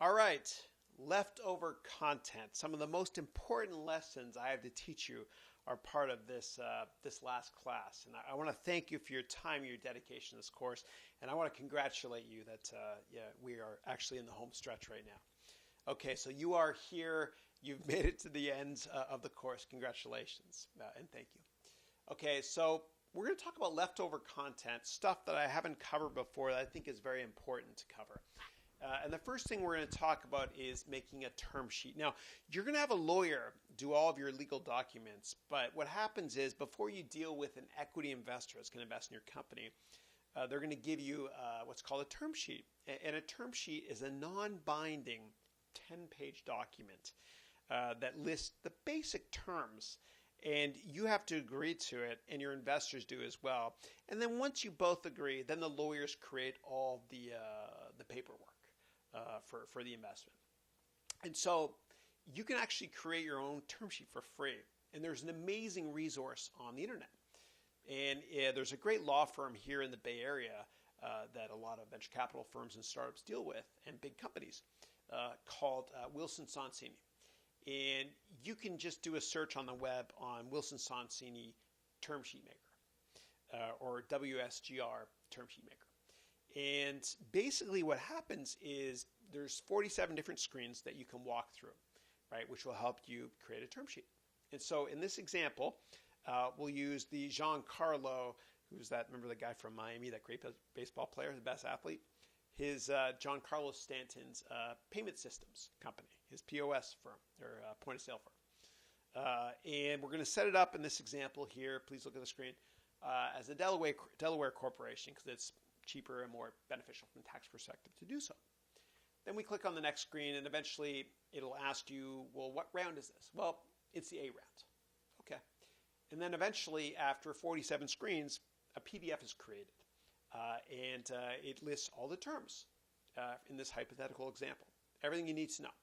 All right, leftover content. Some of the most important lessons I have to teach you are part of this last class. And I want to thank you for your time, your dedication to this course. And I want to congratulate you that we are actually in the home stretch right now. Okay, so you are here. You've made it to the end of the course. Congratulations, and thank you. Okay, so we're going to talk about leftover content, stuff that I haven't covered before that I think is very important to cover. And the first thing we're going to talk about is making a term sheet. Now, you're going to have a lawyer do all of your legal documents, but what happens is before you deal with an equity investor that's going to invest in your company, they're going to give you what's called a term sheet. And a term sheet is a non-binding 10-page document that lists the basic terms. And you have to agree to it, and your investors do as well. And then once you both agree, then the lawyers create all the paperwork for the investment. And so you can actually create your own term sheet for free. And there's an amazing resource on the internet. And there's a great law firm here in the Bay Area that a lot of venture capital firms and startups deal with, and big companies, called Wilson Sonsini. And you can just do a search on the web on Wilson Sonsini Term Sheet Maker or WSGR Term Sheet Maker. And basically what happens is there's 47 different screens that you can walk through, right, which will help you create a term sheet. And so in this example, we'll use the Giancarlo, who's that, remember the guy from Miami, that great baseball player, the best athlete? His Giancarlo Stanton's payment systems company, his POS firm, or point of sale firm. And we're going to set it up in this example here, please look at the screen, as a Delaware corporation because it's cheaper and more beneficial from a tax perspective to do so. Then we click on the next screen and eventually it'll ask you, well, what round is this? Well, it's the A round. Okay. And then eventually after 47 screens, a PDF is created. And it lists all the terms in this hypothetical example, everything you need to know.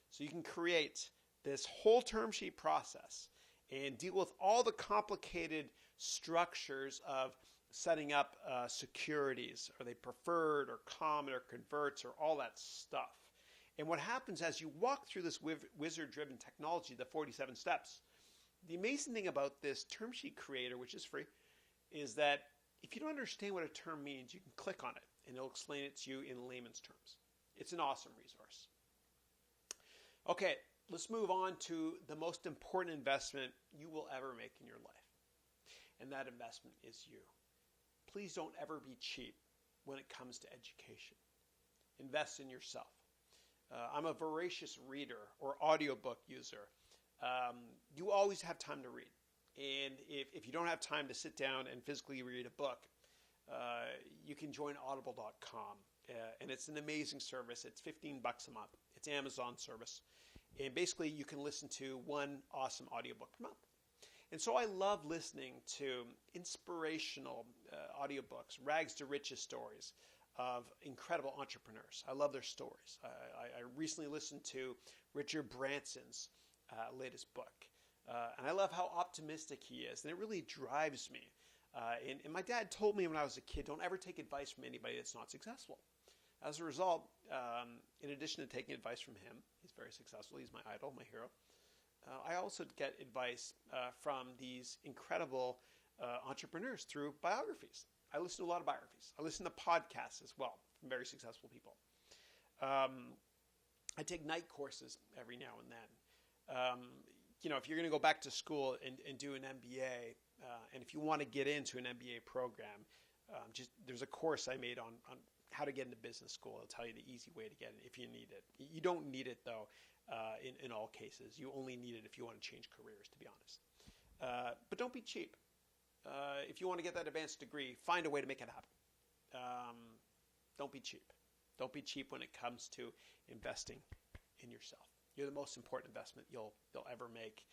So you can create this whole term sheet process and deal with all the complicated structures of setting up securities. Are they preferred or common or converts or all that stuff? And what happens as you walk through this wizard-driven technology, the 47 steps, the amazing thing about this term sheet creator, which is free, is that if you don't understand what a term means, you can click on it and it'll explain it to you in layman's terms. It's an awesome resource. Okay, let's move on to the most important investment you will ever make in your life. And that investment is you. Please don't ever be cheap when it comes to education. Invest in yourself. I'm a voracious reader or audiobook user. You always have time to read. And if you don't have time to sit down and physically read a book, you can join audible.com. And it's an amazing service. It's $15 a month. It's Amazon service. And basically you can listen to one awesome audiobook per month. And so I love listening to inspirational audiobooks, rags to riches stories of incredible entrepreneurs. I love their stories. I recently listened to Richard Branson's latest book. And I love how optimistic he is. And it really drives me. And my dad told me when I was a kid, don't ever take advice from anybody that's not successful. As a result, in addition to taking advice from him, he's very successful. He's my idol, my hero. I also get advice from these incredible entrepreneurs through biographies. I listen to a lot of biographies. I listen to podcasts as well from very successful people. I take night courses every now and then. If you're going to go back to school and do an MBA, and if you want to get into an MBA program, there's a course I made on how to get into business school. It'll tell you the easy way to get it if you need it. You don't need it, though, in all cases. You only need it if you want to change careers, to be honest. But don't be cheap. If you want to get that advanced degree, find a way to make it happen. Don't be cheap. Don't be cheap when it comes to investing in yourself. You're the most important investment you'll ever make.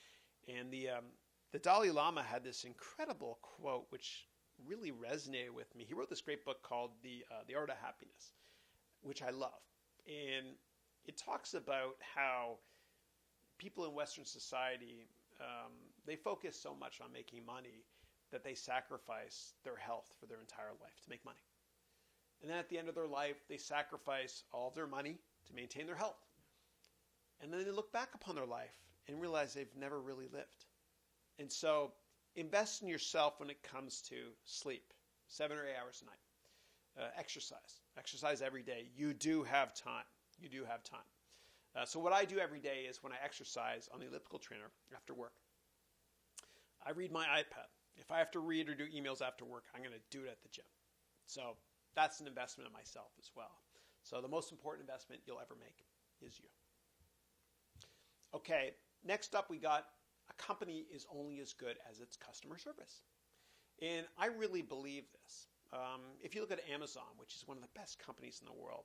And the Dalai Lama had this incredible quote, which really resonated with me. He wrote this great book called The Art of Happiness, which I love. And it talks about how people in Western society, they focus so much on making money that they sacrifice their health for their entire life to make money. And then at the end of their life, they sacrifice all of their money to maintain their health. And then they look back upon their life and realize they've never really lived. And so invest in yourself when it comes to sleep, 7 or 8 hours a night. Exercise every day. You do have time. So what I do every day is when I exercise on the elliptical trainer after work, I read my iPad. If I have to read or do emails after work, I'm going to do it at the gym. So that's an investment in myself as well. So the most important investment you'll ever make is you. Okay, next up we got a company is only as good as its customer service. And I really believe this. If you look at Amazon, which is one of the best companies in the world,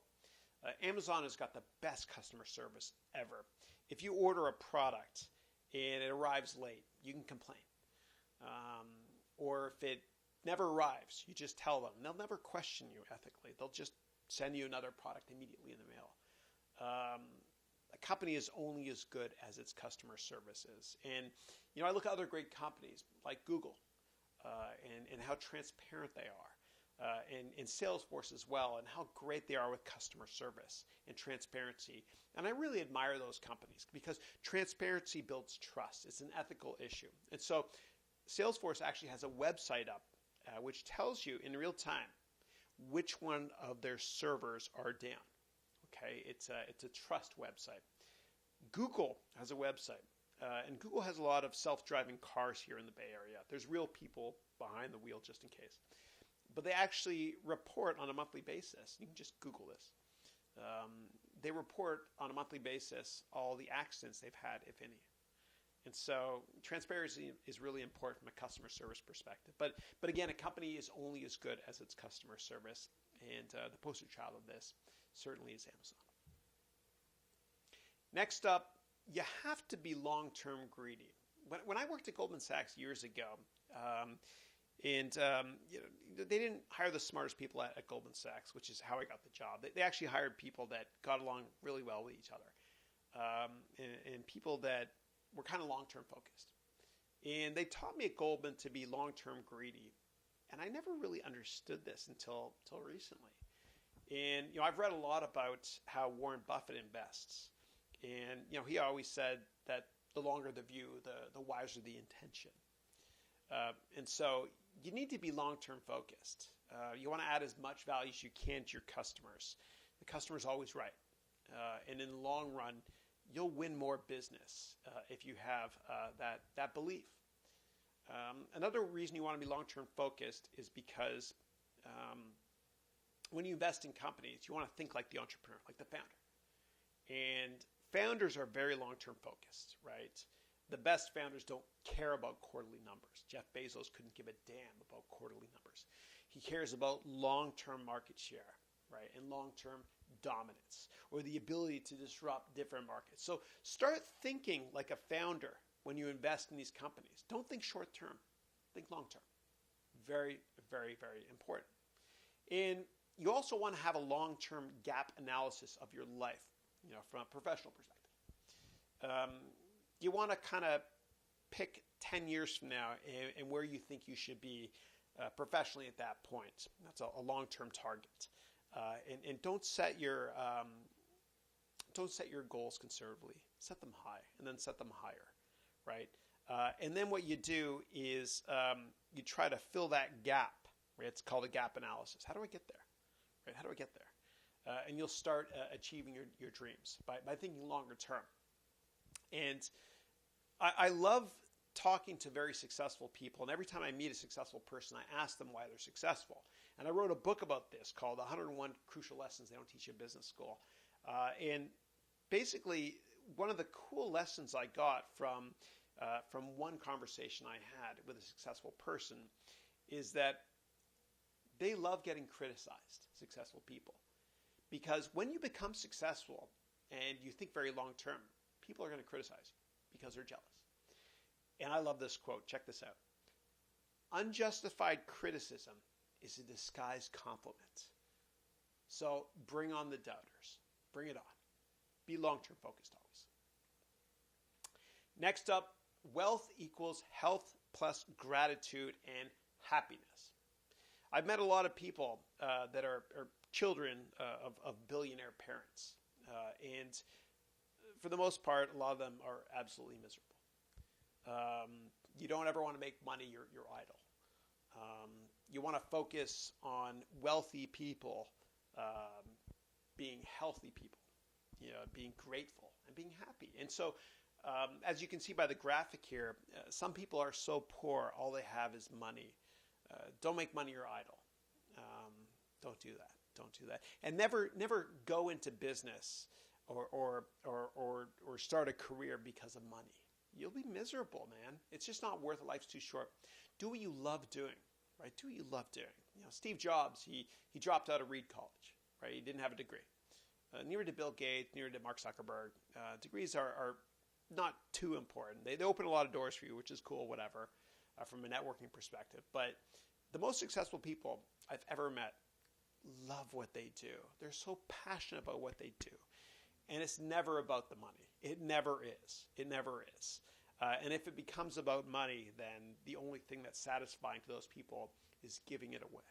Amazon has got the best customer service ever. If you order a product and it arrives late, you can complain. Or if it never arrives, you just tell them. They'll never question you ethically. They'll just send you another product immediately in the mail. A company is only as good as its customer service is. And, I look at other great companies like Google and how transparent they are. And Salesforce as well, and how great they are with customer service and transparency. And I really admire those companies because transparency builds trust. It's an ethical issue. And so Salesforce actually has a website up which tells you in real time which one of their servers are down. Okay, it's a trust website. Google has a website, and Google has a lot of self-driving cars here in the Bay Area. There's real people behind the wheel just in case. But they actually report on a monthly basis. You can just Google this. They report on a monthly basis all the accidents they've had, if any. And so transparency is really important from a customer service perspective. But again, a company is only as good as its customer service. And the poster child of this certainly is Amazon. Next up, you have to be long-term greedy. When I worked at Goldman Sachs years ago, they didn't hire the smartest people at Goldman Sachs, which is how I got the job. They actually hired people that got along really well with each other, and people that were kind of long-term focused. And they taught me at Goldman to be long-term greedy, and I never really understood this until recently. And I've read a lot about how Warren Buffett invests, and he always said that the longer the view, the wiser the intention. And so you need to be long-term focused. You want to add as much value as you can to your customers. The customer's always right. And in the long run, you'll win more business if you have that belief. Another reason you want to be long-term focused is because when you invest in companies, you want to think like the entrepreneur, like the founder. And founders are very long-term focused, right? The best founders don't care about quarterly numbers. Jeff Bezos couldn't give a damn about quarterly numbers. He cares about long-term market share, right? And long-term dominance, or the ability to disrupt different markets. So start thinking like a founder when you invest in these companies. Don't think short-term. Think long-term. Very, very, very important. And you also want to have a long-term gap analysis of your life, from a professional perspective. You want to kind of pick 10 years from now and where you think you should be professionally at that point. That's a long-term target. And don't set your goals conservatively. Set them high, and then set them higher, right? And then what you do is you try to fill that gap. Right? It's called a gap analysis. How do I get there? Right? How do I get there? And you'll start achieving your dreams by thinking longer term. And I love talking to very successful people. And every time I meet a successful person, I ask them why they're successful. And I wrote a book about this called 101 Crucial Lessons They Don't Teach You in Business School. And basically, one of the cool lessons I got from one conversation I had with a successful person is that they love getting criticized, successful people. Because when you become successful and you think very long term, people are going to criticize you because they're jealous. And I love this quote. Check this out. Unjustified criticism is a disguised compliment. So bring on the doubters. Bring it on. Be long-term focused always. Next up, wealth equals health plus gratitude and happiness. I've met a lot of people that are children of billionaire parents. And for the most part, a lot of them are absolutely miserable. You don't ever want to make money your idol. You want to focus on wealthy people being healthy people, being grateful and being happy. And so, as you can see by the graphic here, some people are so poor, all they have is money. Don't make money your idol. Don't do that. Don't do that. And never go into business or start a career because of money. You'll be miserable, man. It's just not worth it. Life's too short. Do what you love doing, right? Do what you love doing. Steve Jobs, he dropped out of Reed College, right? He didn't have a degree. Neither did Bill Gates, neither did Mark Zuckerberg. Degrees are not too important. They open a lot of doors for you, which is cool, whatever, from a networking perspective. But the most successful people I've ever met love what they do. They're so passionate about what they do. And it's never about the money. It never is. It never is. And if it becomes about money, then the only thing that's satisfying to those people is giving it away.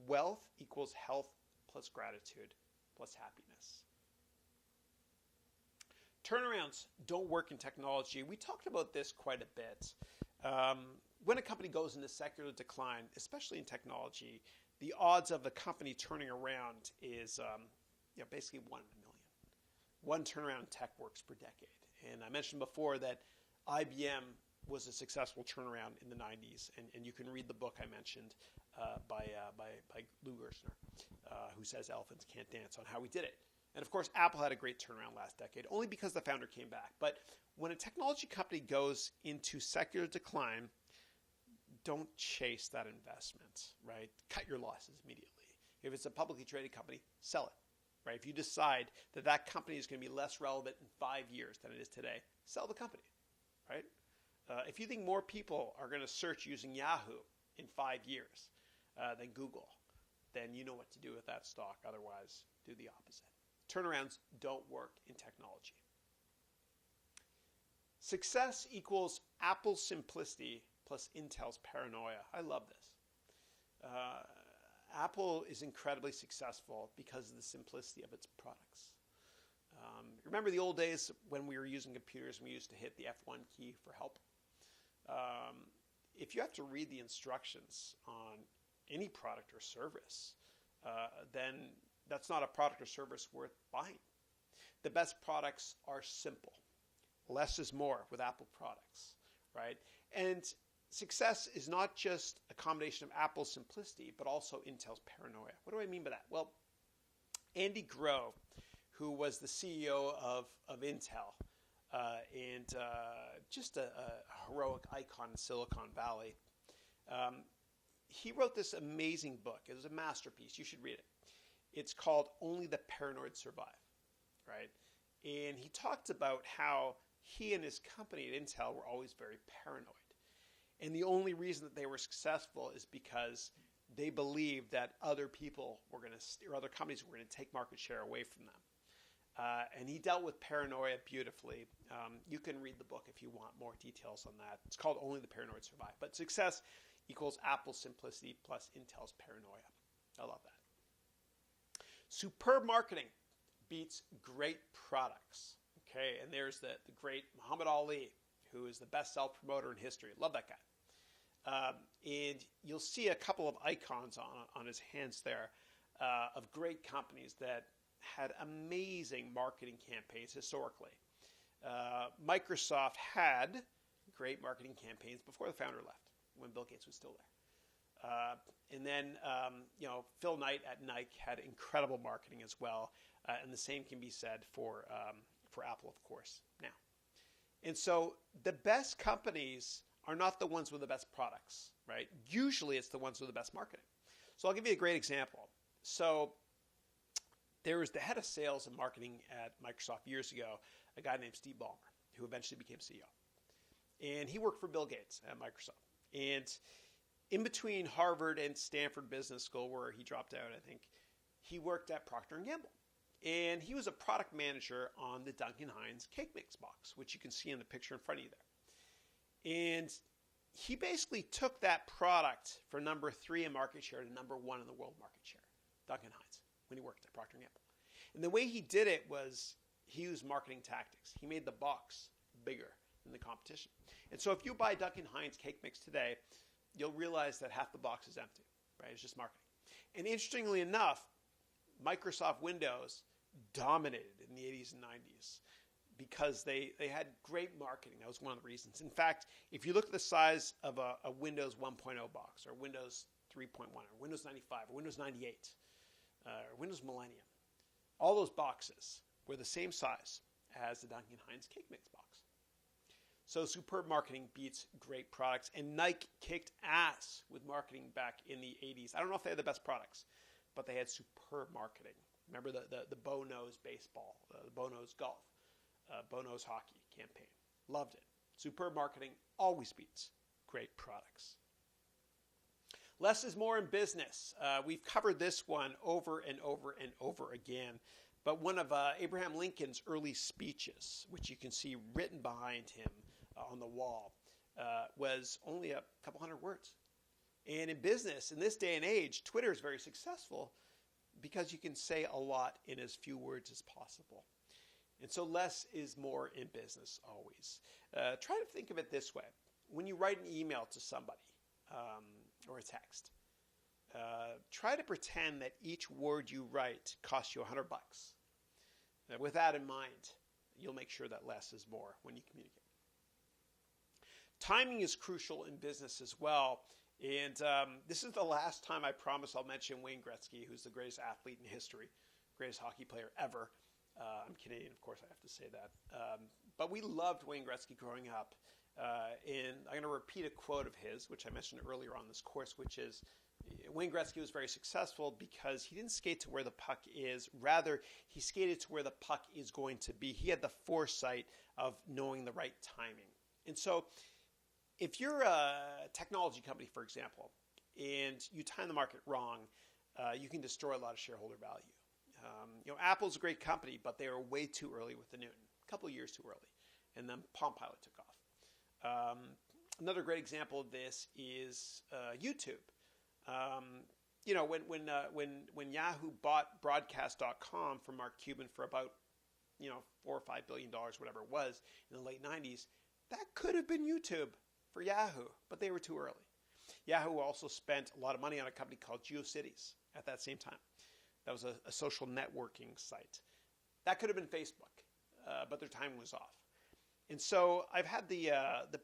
Wealth equals health plus gratitude plus happiness. Turnarounds don't work in technology. We talked about this quite a bit. When a company goes into secular decline, especially in technology, the odds of the company turning around is basically 1 in a million. One turnaround in tech works per decade. And I mentioned before that IBM was a successful turnaround in the 90s. And you can read the book I mentioned by Lou Gerstner, who says elephants can't dance, on how we did it. And of course, Apple had a great turnaround last decade, only because the founder came back. But when a technology company goes into secular decline, don't chase that investment, right? Cut your losses immediately. If it's a publicly traded company, sell it. Right? If you decide that that company is going to be less relevant in 5 years than it is today, sell the company, right? If you think more people are going to search using Yahoo in 5 years than Google, then you know what to do with that stock. Otherwise, do the opposite. Turnarounds don't work in technology. Success equals Apple's simplicity plus Intel's paranoia. I love this. Apple is incredibly successful because of the simplicity of its products. Remember the old days when we were using computers and we used to hit the F1 key for help? If you have to read the instructions on any product or service, then that's not a product or service worth buying. The best products are simple. Less is more with Apple products, right? And success is not just a combination of Apple's simplicity, but also Intel's paranoia. What do I mean by that? Well, Andy Grove, who was the CEO of Intel and just a heroic icon in Silicon Valley, he wrote this amazing book. It was a masterpiece. You should read it. It's called Only the Paranoid Survive, right? And he talked about how he and his company at Intel were always very paranoid. And the only reason that they were successful is because they believed that other people were going to, or other companies were going to take market share away from them. And he dealt with paranoia beautifully. You can read the book if you want more details on that. It's called Only the Paranoid Survive. But success equals Apple's simplicity plus Intel's paranoia. I love that. Superb marketing beats great products. Okay, and there's the great Muhammad Ali, who is the best self-promoter in history. Love that guy. And you'll see a couple of icons on his hands there of great companies that had amazing marketing campaigns historically. Microsoft had great marketing campaigns before the founder left, when Bill Gates was still there. And then, Phil Knight at Nike had incredible marketing as well. And the same can be said for Apple, of course, now. And so the best companies are not the ones with the best products, right? Usually it's the ones with the best marketing. So I'll give you a great example. So there was the head of sales and marketing at Microsoft years ago, a guy named Steve Ballmer, who eventually became CEO. And he worked for Bill Gates at Microsoft. And in between Harvard and Stanford Business School, where he dropped out, I think, he worked at Procter & Gamble. And he was a product manager on the Duncan Hines cake mix box, which you can see in the picture in front of you there. And he basically took that product from number 3 in market share to number 1 in the world market share. Duncan Hines, when he worked at Procter & Gamble. And the way he did it was he used marketing tactics. He made the box bigger than the competition. And so if you buy Duncan Hines cake mix today, you'll realize that half the box is empty, right? It's just marketing. And interestingly enough, Microsoft Windows dominated in the 80s and 90s because they had great marketing. That was one of the reasons. In fact, if you look at the size of a Windows 1.0 box or Windows 3.1 or Windows 95 or Windows 98 or Windows Millennium, all those boxes were the same size as the Duncan Hines cake mix box. So superb marketing beats great products. And Nike kicked ass with marketing back in the 80s. I don't know if they had the best products, but they had superb marketing. Remember the Bo Knows baseball, the Bo Knows golf, Bo Knows hockey campaign. Loved it. Superb marketing always beats great products. Less is more in business. We've covered this one over and over and over again. But one of Abraham Lincoln's early speeches, which you can see written behind him on the wall, was only a couple hundred words. And in business, in this day and age, Twitter is very successful because you can say a lot in as few words as possible. And so less is more in business always. Try to think of it this way. When you write an email to somebody or a text, try to pretend that each word you write costs you $100. With that in mind, you'll make sure that less is more when you communicate. Timing is crucial in business as well. And this is the last time I promise I'll mention Wayne Gretzky, who's the greatest athlete in history, greatest hockey player ever. I'm Canadian, of course, I have to say that. But we loved Wayne Gretzky growing up. And I'm going to repeat a quote of his, which I mentioned earlier on this course, which is, Wayne Gretzky was very successful because he didn't skate to where the puck is. Rather, he skated to where the puck is going to be. He had the foresight of knowing the right timing. And so if you're a technology company, for example, and you time the market wrong, you can destroy a lot of shareholder value. Apple's a great company, but they were way too early with the Newton, a couple of years too early. And then Palm Pilot took off. Another great example of this is YouTube. When Yahoo bought Broadcast.com from Mark Cuban for about, $4 or $5 billion, whatever it was, in the late 90s, that could have been YouTube for Yahoo, but they were too early. Yahoo also spent a lot of money on a company called GeoCities at that same time. That was a social networking site. That could have been Facebook, but their timing was off. And so I've had the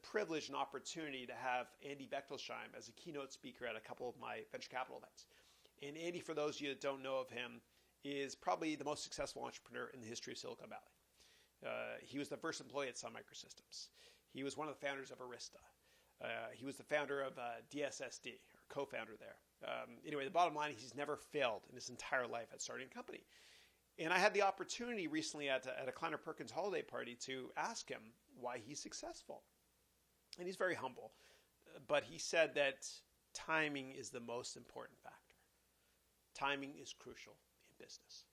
privilege and opportunity to have Andy Bechtolsheim as a keynote speaker at a couple of my venture capital events. And Andy, for those of you that don't know of him, is probably the most successful entrepreneur in the history of Silicon Valley. He was the first employee at Sun Microsystems. He was one of the founders of Arista. He was the founder of DSSD, or co-founder there. Anyway, the bottom line is he's never failed in his entire life at starting a company. And I had the opportunity recently at a Kleiner Perkins holiday party to ask him why he's successful. And he's very humble. But he said that timing is the most important factor. Timing is crucial in business.